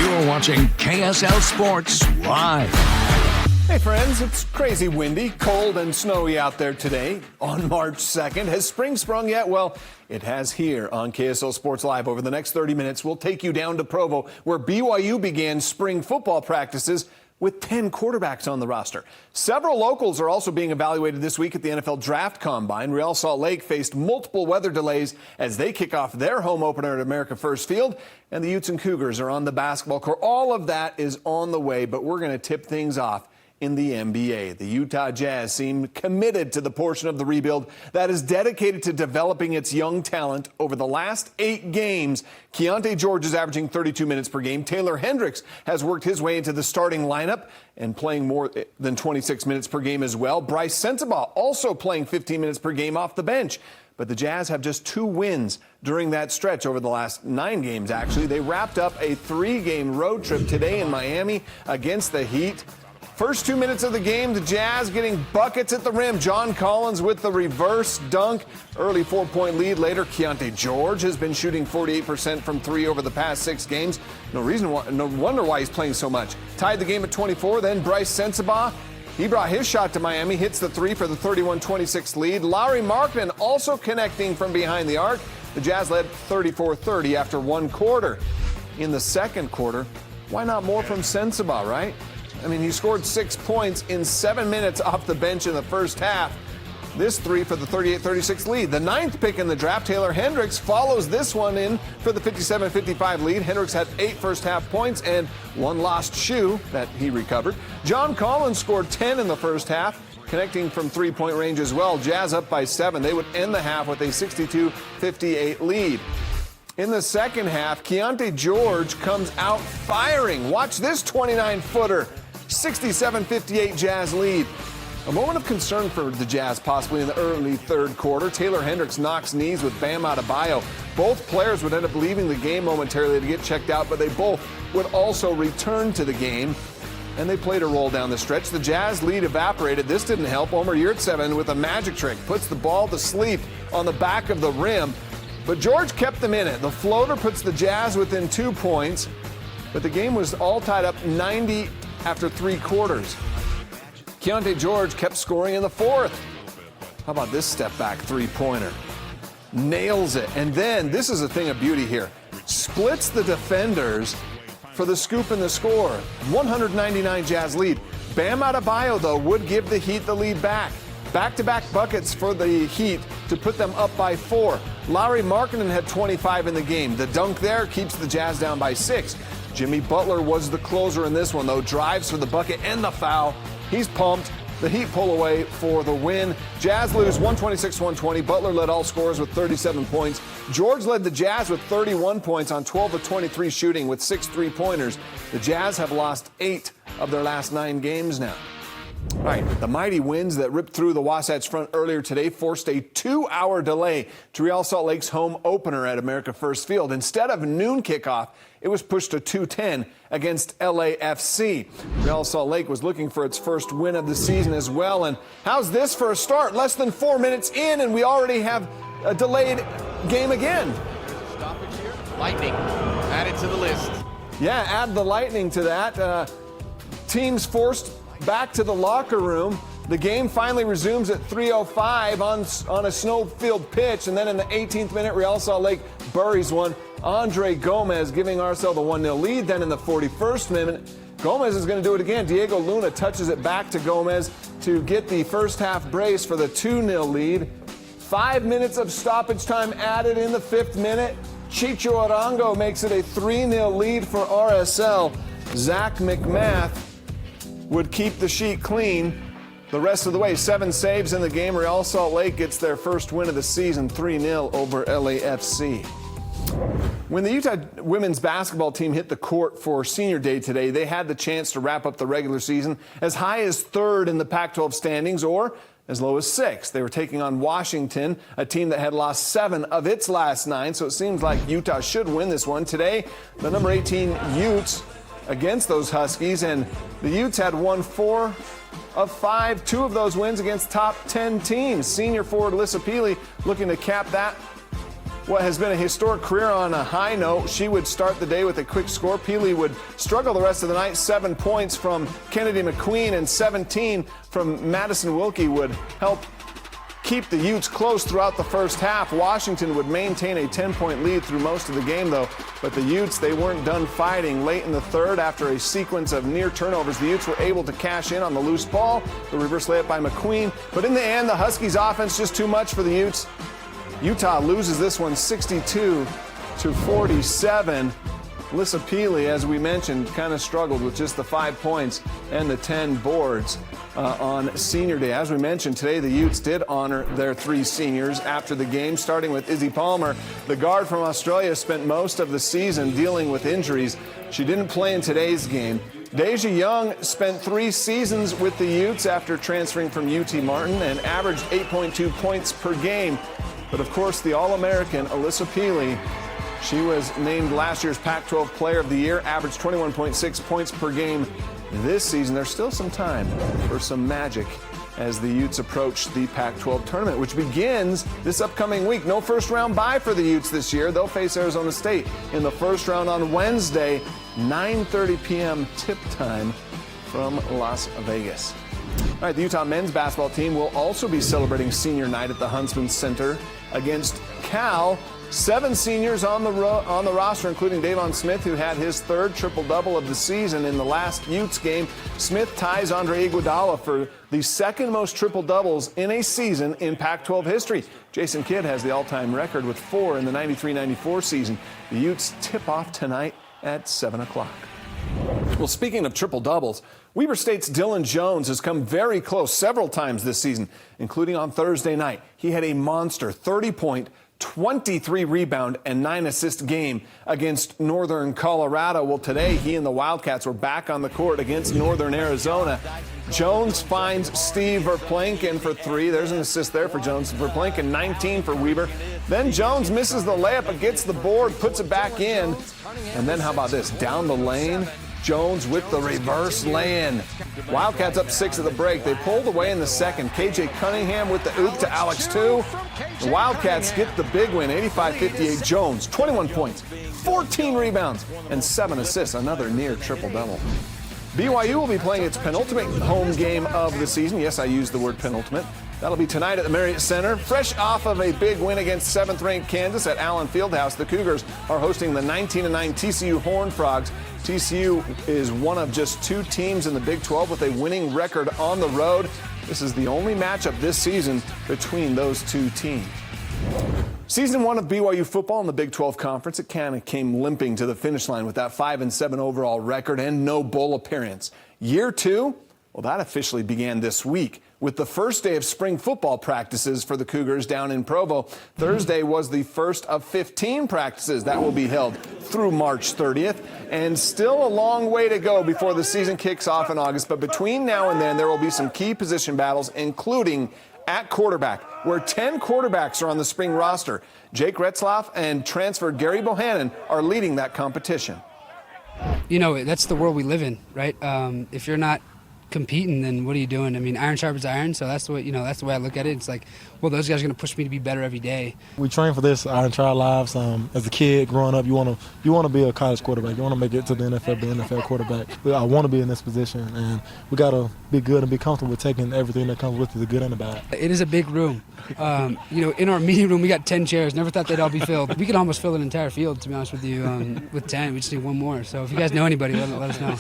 You're watching KSL Sports Live. Hey friends, it's crazy windy, cold and snowy out there today on March 2nd. Has spring sprung yet? Well, it has here on KSL Sports Live. Over the next 30 minutes, we'll take you down to Provo, where BYU began spring football practices with 10 quarterbacks on the roster. Several locals are also being evaluated this week at the NFL Draft Combine. Real Salt Lake faced multiple weather delays as they kick off their home opener at America First Field, and the Utes and Cougars are on the basketball court. All of that is on the way, but we're going to tip things off in the NBA. The Utah Jazz seem committed to the portion of the rebuild that is dedicated to developing its young talent. Over the last 8 games, Keontae George is averaging 32 minutes per game. Taylor Hendricks has worked his way into the starting lineup and playing more than 26 minutes per game as well. Bryce Sensabaugh also playing 15 minutes per game off the bench. But the Jazz have just 2 wins during that stretch over the last 9 games, actually. They wrapped up a 3-game road trip today in Miami against the Heat. First 2 minutes of the game, the Jazz getting buckets at the rim. John Collins with the reverse dunk. Early 4-point lead. Later, Keontae George has been shooting 48% from 3 over the past 6 games. No wonder why he's playing so much. Tied the game at 24. Then Bryce Sensabaugh, he brought his shot to Miami. Hits the 3 for the 31-26 lead. Lauri Markkanen also connecting from behind the arc. The Jazz led 34-30 after 1 quarter. In the second quarter, why not more from Sensabaugh, right? I mean, he scored 6 points in 7 minutes off the bench in the first half. This 3 for the 38-36 lead. The 9th pick in the draft, Taylor Hendricks, follows this one in for the 57-55 lead. Hendricks had 8 first-half points and 1 lost shoe that he recovered. John Collins scored 10 in the first half, connecting from 3-point range as well. Jazz up by 7. They would end the half with a 62-58 lead. In the second half, Keontae George comes out firing. Watch this 29-footer. 67-58 Jazz lead. A moment of concern for the Jazz possibly in the early third quarter. Taylor Hendricks knocks knees with Bam Adebayo. Both players would end up leaving the game momentarily to get checked out, but they both would also return to the game, and they played a role down the stretch. The Jazz lead evaporated. This didn't help. Omer Yurtseven with a magic trick puts the ball to sleep on the back of the rim, but George kept them in it. The floater puts the Jazz within 2 points, but the game was all tied up 90 after 3 quarters. Keontae George kept scoring in the 4th. How about this step-back 3-pointer? Nails it. And then, this is a thing of beauty here, splits the defenders for the scoop and the score. 199 Jazz lead. Bam Adebayo, though, would give the Heat the lead back. Back-to-back buckets for the Heat to put them up by 4. Lauri Markkanen had 25 in the game. The dunk there keeps the Jazz down by 6. Jimmy Butler was the closer in this one, though. Drives for the bucket and the foul. He's pumped. The Heat pull away for the win. Jazz lose 126-120. Butler led all scorers with 37 points. George led the Jazz with 31 points on 12 of 23 shooting with 6 3-pointers. The Jazz have lost 8 of their last 9 games now. All right, the mighty winds that ripped through the Wasatch Front earlier today forced a 2-hour delay to Real Salt Lake's home opener at America First Field. Instead of noon kickoff, it was pushed to 2:10 against LAFC. Real Salt Lake was looking for its first win of the season as well. And how's this for a start? Less than 4 minutes in, and we already have a delayed game again. Stoppage here. Lightning added to the list. Yeah, add the Lightning to that. Teams forced back to the locker room. The game finally resumes at 3:05 on a snow-filled pitch, and then in the 18th minute, Real Salt Lake buries one. Andre Gomez giving RSL the 1-0 lead. Then in the 41st minute, Gomez is going to do it again. Diego Luna touches it back to Gomez to get the first half brace for the 2-0 lead. 5 minutes of stoppage time added in the 5th minute. Chicho Arango makes it a 3-0 lead for RSL. Zach McMath would keep the sheet clean the rest of the way. 7 saves in the game. Real Salt Lake gets their first win of the season, 3-0 over LAFC. When the Utah women's basketball team hit the court for Senior Day today, they had the chance to wrap up the regular season as high as 3rd in the Pac-12 standings or as low as 6th. They were taking on Washington, a team that had lost 7 of its last 9, so it seems like Utah should win this one. Today, the number 18 Utes against those Huskies, and the Utes had won 4 of 5, 2 of those wins against top 10 teams. Senior forward Lissa Peely looking to cap that what has been a historic career on a high note. She would start the day with a quick score. Peely would struggle the rest of the night. 7 points from Kennedy McQueen and 17 from Madison Wilkie would help keep the Utes close throughout the first half. Washington would maintain a 10-point lead through most of the game, though. But the Utes, they weren't done fighting. Late in the third, after a sequence of near turnovers, the Utes were able to cash in on the loose ball. The reverse layup by McQueen. But in the end, the Huskies' offense just too much for the Utes. Utah loses this one 62-47. Alyssa Peely, as we mentioned, kind of struggled with just the 5 points and the 10 boards on senior day. As we mentioned, today the Utes did honor their 3 seniors after the game, starting with Izzy Palmer. The guard from Australia spent most of the season dealing with injuries. She didn't play in today's game. Deja Young spent 3 seasons with the Utes after transferring from UT Martin and averaged 8.2 points per game. But of course, the All-American Alyssa Peely, she was named last year's Pac-12 Player of the Year, averaged 21.6 points per game this season. There's still some time for some magic as the Utes approach the Pac-12 tournament, which begins this upcoming week. No first-round bye for the Utes this year. They'll face Arizona State in the first round on Wednesday, 9:30 p.m. tip time from Las Vegas. All right, the Utah men's basketball team will also be celebrating senior night at the Huntsman Center against Cal. 7 seniors on the roster, including Davon Smith, who had his 3rd triple-double of the season in the last Utes game. Smith ties Andre Iguodala for the 2nd most triple-doubles in a season in Pac-12 history. Jason Kidd has the all-time record with 4 in the 93-94 season. The Utes tip off tonight at 7 o'clock. Well, speaking of triple-doubles, Weber State's Dylan Jones has come very close several times this season, including on Thursday night. He had a monster 30-point, 23-rebound, and 9-assist game against Northern Colorado. Well, today he and the Wildcats were back on the court against Northern Arizona. Jones finds Steve Verplanken for 3. There's an assist there for Jones. Verplanken 19 for Weber. Then Jones misses the layup but gets the board, puts it back in. And then how about this? Down the lane, Jones with the reverse lay-in. Wildcats up 6 at the break. They pulled away in the second. KJ Cunningham with the oop to Alex 2. The Wildcats get the big win, 85-58. Jones, 21 points, 14 rebounds, and 7 assists. Another near triple-double. BYU will be playing its penultimate home game of the season. Yes, I used the word penultimate. That'll be tonight at the Marriott Center. Fresh off of a big win against 7th-ranked Kansas at Allen Fieldhouse, the Cougars are hosting the 19-9 TCU Horned Frogs. TCU is one of just 2 teams in the Big 12 with a winning record on the road. This is the only matchup this season between those 2 teams. Season 1 of BYU football in the Big 12 Conference, it kind of came limping to the finish line with that 5-7 overall record and no bowl appearance. Year 2, well, that officially began this week with the first day of spring football practices for the Cougars down in Provo. Thursday was the first of 15 practices that will be held through March 30th. And still a long way to go before the season kicks off in August. But between now and then, there will be some key position battles, including at quarterback, where 10 quarterbacks are on the spring roster. Jake Retzlaff and transfer Gary Bohannon are leading that competition. You know, that's the world we live in, right? If you're not competing, then what are you doing? I mean, iron sharpens iron, so that's the way, that's the way I look at it. It's like, well, those guys are going to push me to be better every day. We train for this our entire lives. As a kid growing up, you want to be a college quarterback. You want to make it to the NFL, be an NFL quarterback. I want to be in this position, and we got to be good and be comfortable with taking everything that comes with it, the good and the bad. It is a big room. In our meeting room, we got 10 chairs. Never thought they'd all be filled. We could almost fill an entire field, to be honest with you, with 10. We just need one more. So if you guys know anybody, let us know.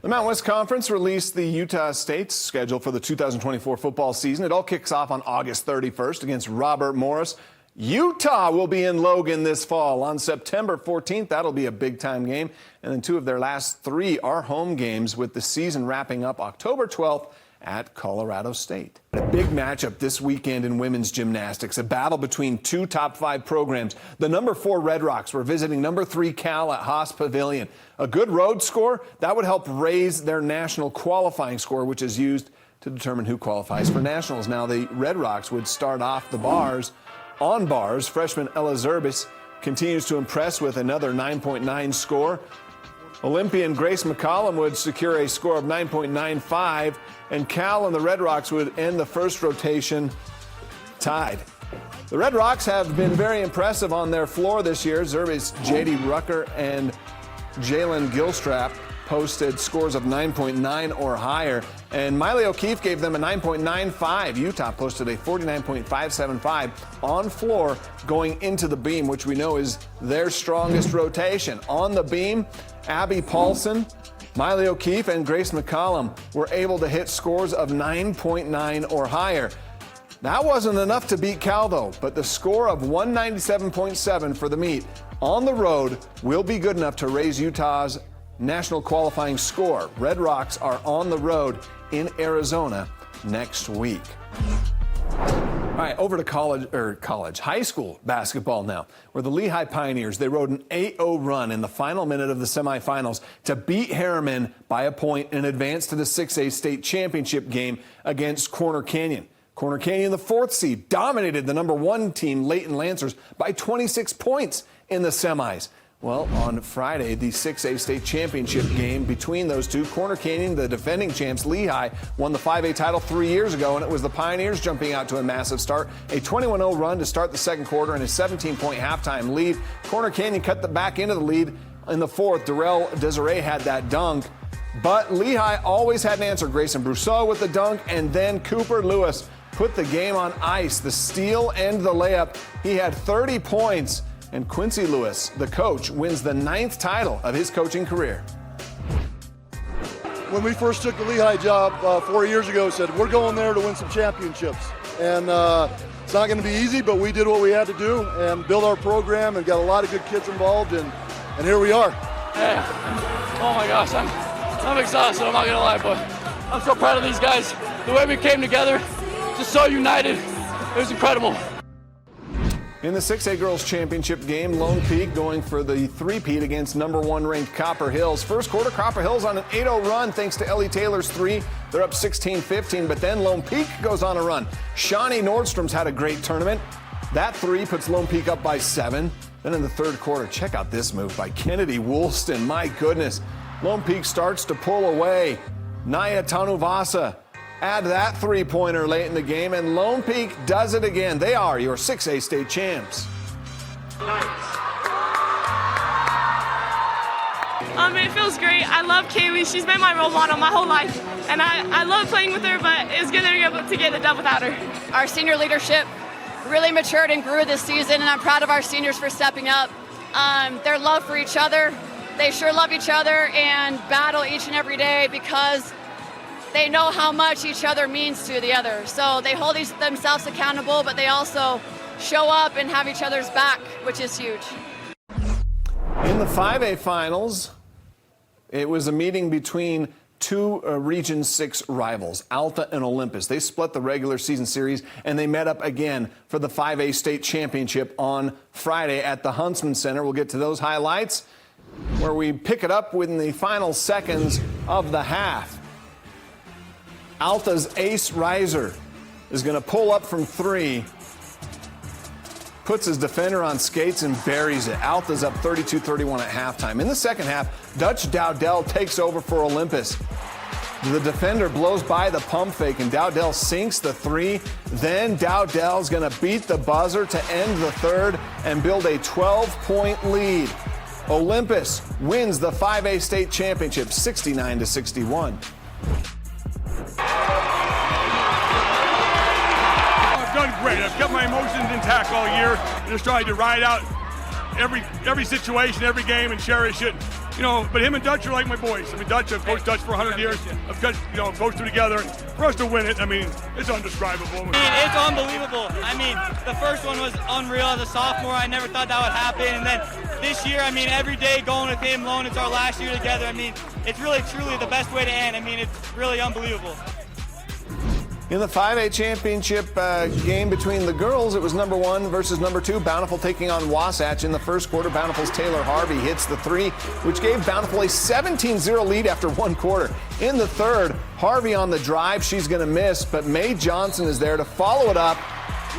The Mountain West Conference released the Utah State's schedule for the 2024 football season. It all kicks off on August 31st against Robert Morris. Utah will be in Logan this fall on September 14th. That'll be a big-time game. And then 2 of their last 3 are home games, with the season wrapping up October 12th at Colorado State. A big matchup this weekend in women's gymnastics, a battle between 2 top 5 programs. The number 4 Red Rocks were visiting number 3 Cal at Haas Pavilion. A good road score, that would help raise their national qualifying score, which is used to determine who qualifies for nationals. Now, the Red Rocks would start off the bars. On bars, freshman Ella Zerbis continues to impress with another 9.9 score. Olympian Grace McCollum would secure a score of 9.95, and Cal and the Red Rocks would end the first rotation tied. The Red Rocks have been very impressive on their floor this year. Zerbe's J.D. Rucker and Jalen Gilstrap posted scores of 9.9 or higher, and Miley O'Keefe gave them a 9.95. Utah posted a 49.575 on floor going into the beam, which we know is their strongest rotation. On the beam, Abby Paulson, Miley O'Keefe, and Grace McCollum were able to hit scores of 9.9 or higher. That wasn't enough to beat Cal, though, but the score of 197.7 for the meet on the road will be good enough to raise Utah's national qualifying score. Red Rocks are on the road in Arizona next week. All right, over to high school basketball now, where the Lehigh Pioneers, they rode an 8-0 run in the final minute of the semifinals to beat Harriman by a point and advance to the 6A state championship game against Corner Canyon. Corner Canyon, the 4th seed, dominated the number 1 team, Leighton Lancers, by 26 points in the semis. Well, on Friday, the 6A state championship game between those two, Corner Canyon, the defending champs, Lehigh, won the 5A title 3 years ago, and it was the Pioneers jumping out to a massive start. A 21-0 run to start the second quarter and a 17-point halftime lead. Corner Canyon cut the back into the lead in the 4th. Darrell Desiree had that dunk, but Lehigh always had an answer. Grayson Brousseau with the dunk, and then Cooper Lewis put the game on ice. The steal and the layup. He had 30 points. And Quincy Lewis, the coach, wins the 9th title of his coaching career. When we first took the Lehigh job 4 years ago, said we're going there to win some championships. And it's not going to be easy, but we did what we had to do and build our program and got a lot of good kids involved, and here we are. Yeah. Oh my gosh, I'm exhausted, I'm not going to lie, but I'm so proud of these guys. The way we came together, just so united, it was incredible. In the 6A Girls Championship game, Lone Peak going for the three-peat against number 1 ranked Copper Hills. First quarter, Copper Hills on an 8-0 run thanks to Ellie Taylor's 3. They're up 16-15, but then Lone Peak goes on a run. Shawnee Nordstrom's had a great tournament. That 3 puts Lone Peak up by 7. Then in the third quarter, check out this move by Kennedy Woolston. My goodness. Lone Peak starts to pull away. Naya Tanuvasa add that 3-pointer late in the game, and Lone Peak does it again. They are your 6A state champs. It feels great. I love Kaylee. She's been my role model my whole life, and I love playing with her, but it was good to be able to get it done without her. Our senior leadership really matured and grew this season, and I'm proud of our seniors for stepping up. Their love for each other, they sure love each other and battle each and every day because they know how much each other means to the other. So they hold themselves accountable, but they also show up and have each other's back, which is huge. In the 5A finals, it was a meeting between two Region 6 rivals, Alta and Olympus. They split the regular season series, and they met up again for the 5A state championship on Friday at the Huntsman Center. We'll get to those highlights, where we pick it up within the final seconds of the half. Alta's Ace Reiser is going to pull up from 3, puts his defender on skates and buries it. Alta's up 32-31 at halftime. In the second half, Dutch Dowdell takes over for Olympus. The defender blows by the pump fake, and Dowdell sinks the 3. Then Dowdell's going to beat the buzzer to end the third and build a 12-point lead. Olympus wins the 5A state championship 69-61. I've done great. I've kept my emotions intact all year and just tried to ride out every situation, every game, and cherish it. You know, but him and Dutch are like my boys. I mean, I've coached Dutch for 100 years. I've coached them together. For us to win it, I mean, it's undescribable. It's unbelievable. I mean, the first one was unreal as a sophomore. I never thought that would happen. And then this year, I mean, every day going with him, Lone, it's our last year together. I mean, it's really, truly the best way to end. I mean, it's really unbelievable. In the 5A championship game between the girls, it was number 1 versus number 2. Bountiful taking on Wasatch. In the first quarter, Bountiful's Taylor Harvey hits the 3, which gave Bountiful a 17-0 lead after 1 quarter. In the third, Harvey on the drive. She's going to miss, but Mae Johnson is there to follow it up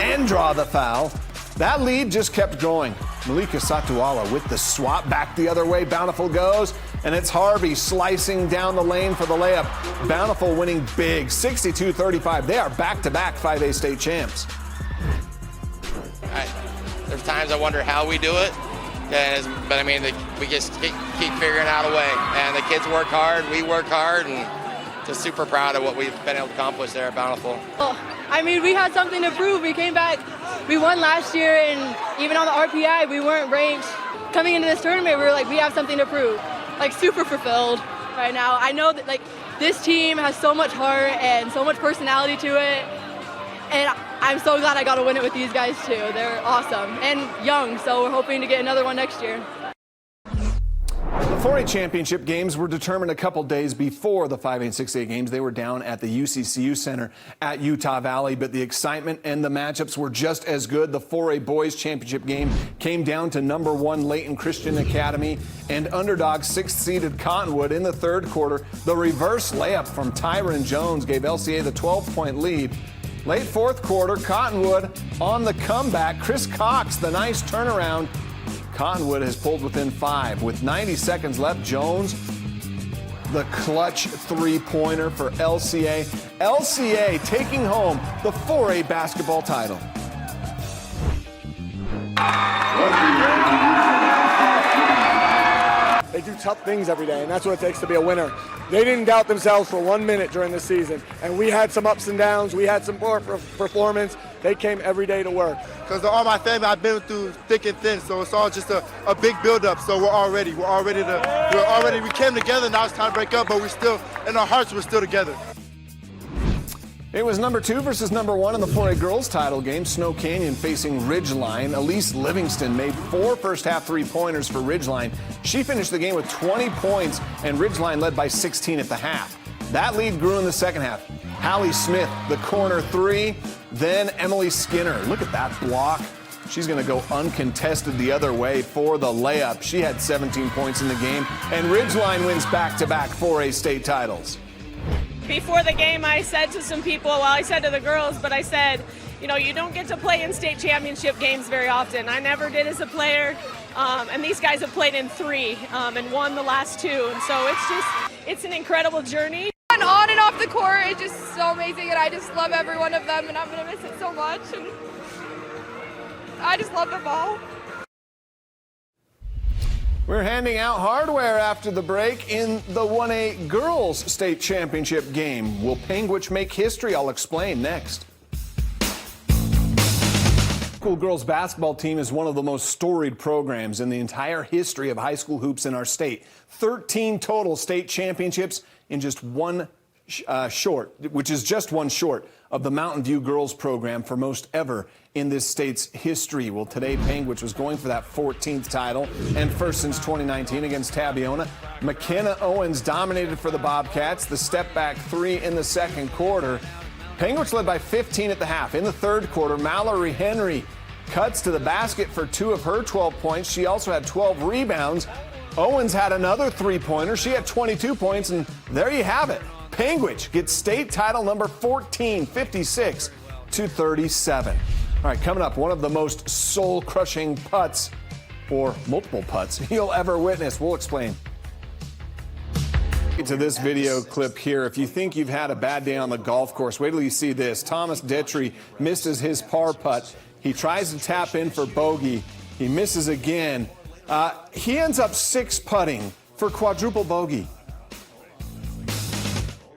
and draw the foul. That lead just kept going. Malika Satuala with the swap back the other way. Bountiful goes, and it's Harvey slicing down the lane for the layup. Bountiful winning big, 62-35. They are back-to-back 5A state champs. times I wonder how we do it. But I mean, we just keep figuring out a way. And the kids work hard, we work hard, and just super proud of what we've been able to accomplish there at Bountiful. Well, I mean, we had something to prove. We came back, we won last year, and even on the RPI, we weren't ranked. Coming into this tournament, we were like, we have something to prove. Like, super fulfilled right now. I know that, like, this team has so much heart and so much personality to it. And I'm so glad I got to win it with these guys, too. They're awesome and young, so we're hoping to get another one next year. The 4A championship games were determined a couple days before the 5A and 6A games. They were down at the UCCU Center at Utah Valley, but the excitement and the matchups were just as good. The 4A boys championship game came down to number 1 Layton Christian Academy and underdog 6th-seeded Cottonwood in the third quarter. The reverse layup from Tyron Jones gave LCA the 12-point lead. Late fourth quarter, Cottonwood on the comeback. Chris Cox, the nice turnaround. Cottonwood has pulled within 5. With 90 seconds left, Jones, the clutch three-pointer for LCA. LCA taking home the 4A basketball title. They do tough things every day, and that's what it takes to be a winner. They didn't doubt themselves for 1 minute during the season, and we had some ups and downs. We had some poor performance. They came every day to work. Because they're all my family. I've been through thick and thin, so it's all just a big build-up. So we came together. Now it's time to break up, but we're still, in our hearts, we're still together. It was number 2 versus number 1 in the 4A girls title game. Snow Canyon facing Ridgeline. Elise Livingston made 4 first-half three-pointers for Ridgeline. She finished the game with 20 points, and Ridgeline led by 16 at the half. That lead grew in the second half. Hallie Smith, the corner 3, then Emily Skinner. Look at that block. She's going to go uncontested the other way for the layup. She had 17 points in the game, and Ridgeline wins back-to-back 4A state titles. Before the game, I said to some people, well, I said to the girls, but I said, you know, you don't get to play in state championship games very often. I never did as a player, and these guys have played in 3 and won the last 2. And so it's an incredible journey. And on and off the court, it's just so amazing, and I just love every one of them, and I'm going to miss it so much. And I just love them all. We're handing out hardware after the break in the 1A girls state championship game. Will Penguich make history? I'll explain next. School girls basketball team is one of the most storied programs in the entire history of high school hoops in our state. 13 total state championships in just one short of the Mountain View girls program for most ever in this state's history. Well, today, Penguich was going for that 14th title and first since 2019 against Tabiona. McKenna Owens dominated for the Bobcats. The step-back 3 in the second quarter. Penguich led by 15 at the half. In the third quarter, Mallory Henry cuts to the basket for 2 of her 12 points. She also had 12 rebounds. Owens had another three-pointer. She had 22 points, and there you have it. Penguich gets state title number 14, 56-37. All right, coming up, one of the most soul-crushing putts, or multiple putts, you'll ever witness. We'll explain. To this video clip here, if you think you've had a bad day on the golf course, wait till you see this. Thomas Detry misses his par putt. He tries to tap in for bogey. He misses again. He ends up 6 putting for quadruple bogey.